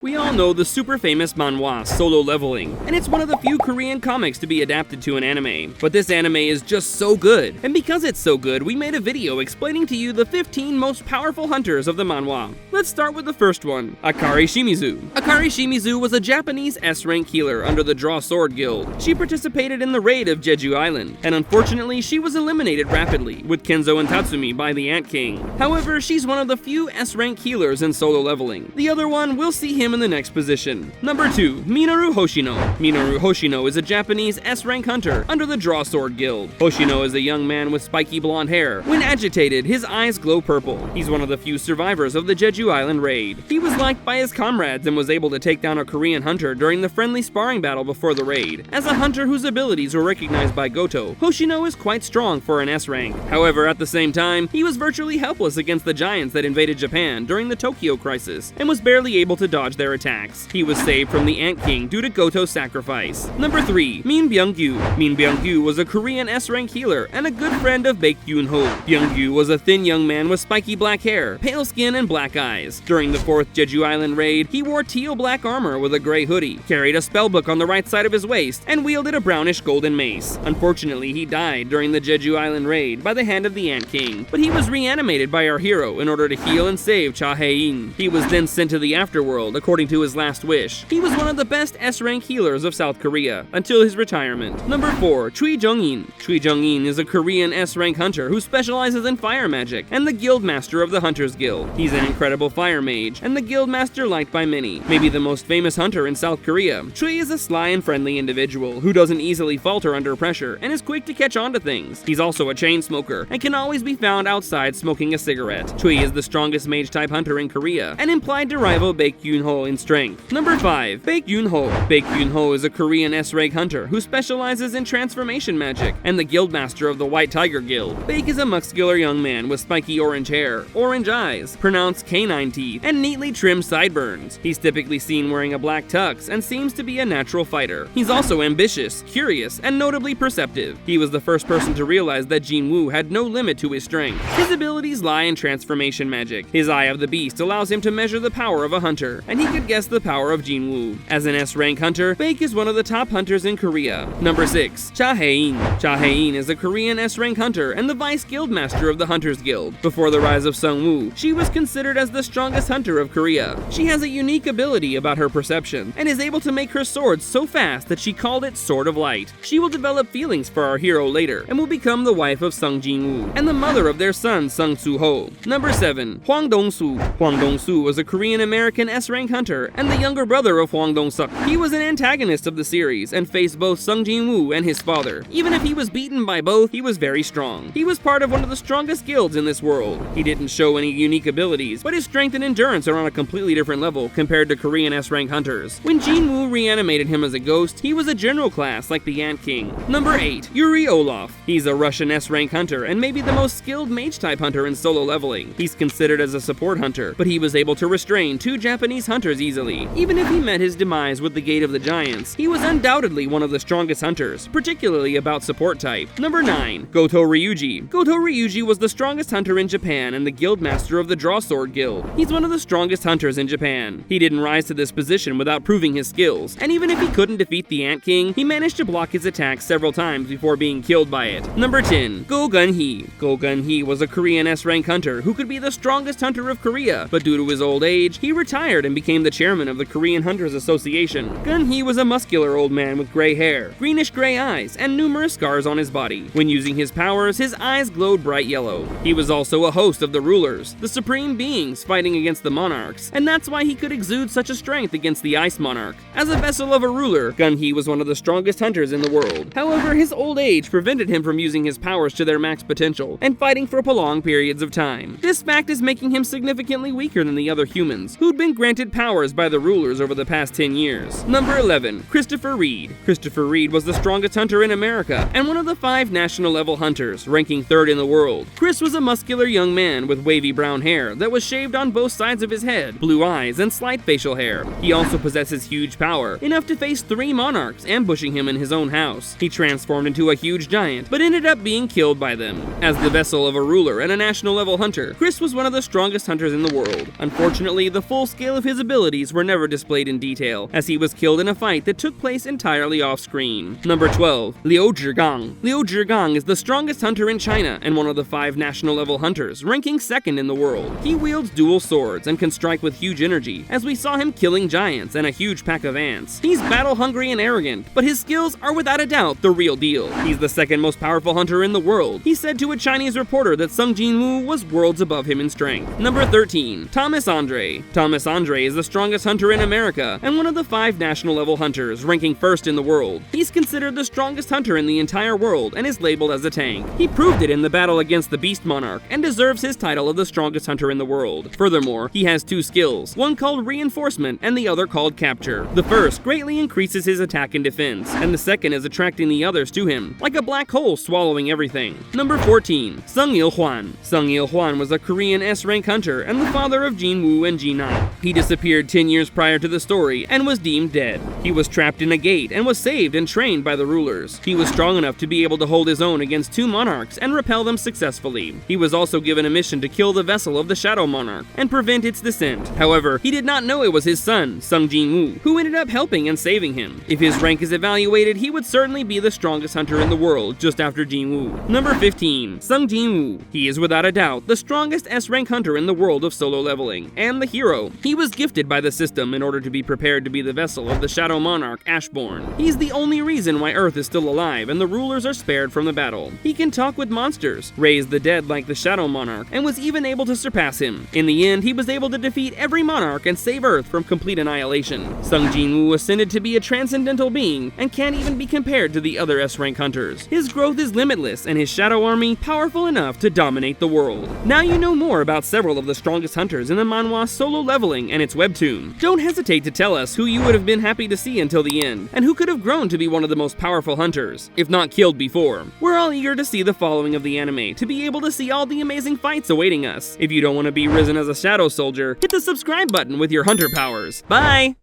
We all know the super famous manhwa Solo Leveling, and it's one of the few Korean comics to be adapted to an anime. But this anime is just so good, and because it's so good, we made a video explaining to you the 15 most powerful hunters of the manhwa. Let's start with the first one, Akari Shimizu. Akari Shimizu was a Japanese S-rank healer under the Draw Sword Guild. She participated in the raid of Jeju Island, and unfortunately she was eliminated rapidly, with Kenzo and Tatsumi by the Ant King. However, she's one of the few S-rank healers in Solo Leveling. The other one, we'll see him in the next position. Number 2, Minoru Hoshino. Minoru Hoshino is a Japanese S-rank hunter under the Draw Sword Guild. Hoshino is a young man with spiky blonde hair. When agitated, his eyes glow purple. He's one of the few survivors of the Jeju Island raid. He was liked by his comrades and was able to take down a Korean hunter during the friendly sparring battle before the raid. As a hunter whose abilities were recognized by Goto, Hoshino is quite strong for an S-rank. However, at the same time, he was virtually helpless against the giants that invaded Japan during the Tokyo Crisis, and was barely able to dodge their attacks. He was saved from the Ant King due to Goto's sacrifice. Number 3, Min Byung-gyu. Min Byung-gyu was a Korean S-rank healer and a good friend of Baek Yoon-ho. Byung-gyu was a thin young man with spiky black hair, pale skin, and black eyes. During the 4th Jeju Island raid, he wore teal black armor with a gray hoodie, carried a spellbook on the right side of his waist, and wielded a brownish golden mace. Unfortunately, he died during the Jeju Island raid by the hand of the Ant King, but he was reanimated by our hero in order to heal and save Cha Hae-in. He was then sent to the afterworld according to his last wish. He was one of the best S-rank healers of South Korea until his retirement. Number 4, Choi Jung-in. Choi Jung-in is a Korean S-rank hunter who specializes in fire magic and the guild master of the Hunters Guild. He's an incredible fire mage and the guild master liked by many, maybe the most famous hunter in South Korea. Choi is a sly and friendly individual who doesn't easily falter under pressure and is quick to catch on to things. He's also a chain smoker and can always be found outside smoking a cigarette. Choi is the strongest mage type hunter in Korea and implied to rival Baek Yoon-ho in strength. Number 5, Baek Yoon-ho. Baek Yoon-ho is a Korean S-rank hunter who specializes in transformation magic and the guildmaster of the White Tiger Guild. Baek is a muscular young man with spiky orange hair, orange eyes, pronounced canine teeth, and neatly trimmed sideburns. He's typically seen wearing a black tux and seems to be a natural fighter. He's also ambitious, curious, and notably perceptive. He was the first person to realize that Jin-woo had no limit to his strength. His abilities lie in transformation magic. His Eye of the Beast allows him to measure the power of a hunter, and he could guess the power of Jin-woo. As an S-rank hunter, Baek is one of the top hunters in Korea. Number 6, Cha Hae-in. Cha Hae-in is a Korean S-rank hunter and the vice guildmaster of the Hunters Guild. Before the rise of Sung-woo, she was considered as the strongest hunter of Korea. She has a unique ability about her perception and is able to make her sword so fast that she called it Sword of Light. She will develop feelings for our hero later and will become the wife of Sung Jin-woo and the mother of their son Sung Soo-ho. Number 7, Hwang Dong-soo. Hwang Dong-soo was a Korean-American S-rank hunter and the younger brother of Hwang Dong-suk. He was an antagonist of the series and faced both Sung Jin-woo and his father. Even if he was beaten by both, he was very strong. He was part of one of the strongest guilds in this world. He didn't show any unique abilities, but his strength and endurance are on a completely different level compared to Korean S-rank hunters. When Jin-woo reanimated him as a ghost, he was a general class like the Ant King. Number 8, Yuri Olaf. He's a Russian S-rank hunter and maybe the most skilled mage-type hunter in Solo Leveling. He's considered as a support hunter, but he was able to restrain 2 Japanese hunters easily. Even if he met his demise with the Gate of the Giants, he was undoubtedly one of the strongest hunters, particularly about support type. Number 9, Goto Ryuji. Goto Ryuji was the strongest hunter in Japan and the guildmaster of the Draw Sword Guild. He's one of the strongest hunters in Japan. He didn't rise to this position without proving his skills, and even if he couldn't defeat the Ant King, he managed to block his attacks several times before being killed by it. Number 10, Go Gun-hee. Go Gun-hee was a Korean S-rank hunter who could be the strongest hunter of Korea, but due to his old age, he retired and became the chairman of the Korean Hunters Association. Gun-hee was a muscular old man with gray hair, greenish-gray eyes, and numerous scars on his body. When using his powers, his eyes glowed bright yellow. He was also a host of the rulers, the supreme beings fighting against the monarchs, and that's why he could exude such a strength against the Ice Monarch. As a vessel of a ruler, Gun-hee was one of the strongest hunters in the world. However, his old age prevented him from using his powers to their max potential and fighting for prolonged periods of time. This fact is making him significantly weaker than the other humans, who'd been granted powers by the rulers over the past 10 years. Number 11, Christopher Reed. Christopher Reed was the strongest hunter in America and one of the 5 national level hunters, ranking 3rd in the world. Chris was a muscular young man with wavy brown hair that was shaved on both sides of his head, blue eyes, and slight facial hair. He also possesses huge power, enough to face 3 monarchs ambushing him in his own house. He transformed into a huge giant, but ended up being killed by them. As the vessel of a ruler and a national level hunter, Chris was one of the strongest hunters in the world. Unfortunately, the full scale of his ability abilities were never displayed in detail, as he was killed in a fight that took place entirely off-screen. Number 12. Liu Zhigang. Liu Zhigang is the strongest hunter in China and one of the 5 national-level hunters, ranking 2nd in the world. He wields dual swords and can strike with huge energy, as we saw him killing giants and a huge pack of ants. He's battle-hungry and arrogant, but his skills are without a doubt the real deal. He's the 2nd most powerful hunter in the world. He said to a Chinese reporter that Sung Jinwoo was worlds above him in strength. Number 13. Thomas Andre. Thomas Andre is the strongest hunter in America and one of the 5 national-level hunters, ranking 1st in the world. He's considered the strongest hunter in the entire world and is labeled as a tank. He proved it in the battle against the Beast Monarch and deserves his title of the strongest hunter in the world. Furthermore, he has 2 skills, one called reinforcement and the other called capture. The first greatly increases his attack and defense, and the second is attracting the others to him, like a black hole swallowing everything. Number 14. Sung Il-hwan. Sung Il-hwan was a Korean S-rank hunter and the father of Jinwoo and Jinan. He disappeared 10 years prior to the story and was deemed dead. He was trapped in a gate and was saved and trained by the rulers. He was strong enough to be able to hold his own against 2 monarchs and repel them successfully. He was also given a mission to kill the vessel of the Shadow Monarch and prevent its descent. However, he did not know it was his son, Sung Jinwoo, who ended up helping and saving him. If his rank is evaluated, he would certainly be the strongest hunter in the world, just after Jinwoo. Number 15. Sung Jinwoo. He is without a doubt the strongest S-rank hunter in the world of solo leveling, and the hero. He was gifted by the system in order to be prepared to be the vessel of the Shadow Monarch, Ashborn. He's the only reason why Earth is still alive and the rulers are spared from the battle. He can talk with monsters, raise the dead like the Shadow Monarch, and was even able to surpass him. In the end, he was able to defeat every monarch and save Earth from complete annihilation. Sung Jinwoo ascended to be a transcendental being and can't even be compared to the other S-rank hunters. His growth is limitless and his shadow army powerful enough to dominate the world. Now you know more about several of the strongest hunters in the manhwa Solo Leveling and its webtoon. Don't hesitate to tell us who you would have been happy to see until the end, and who could have grown to be one of the most powerful hunters, if not killed before. We're all eager to see the following of the anime, to be able to see all the amazing fights awaiting us. If you don't want to be risen as a shadow soldier, hit the subscribe button with your hunter powers. Bye!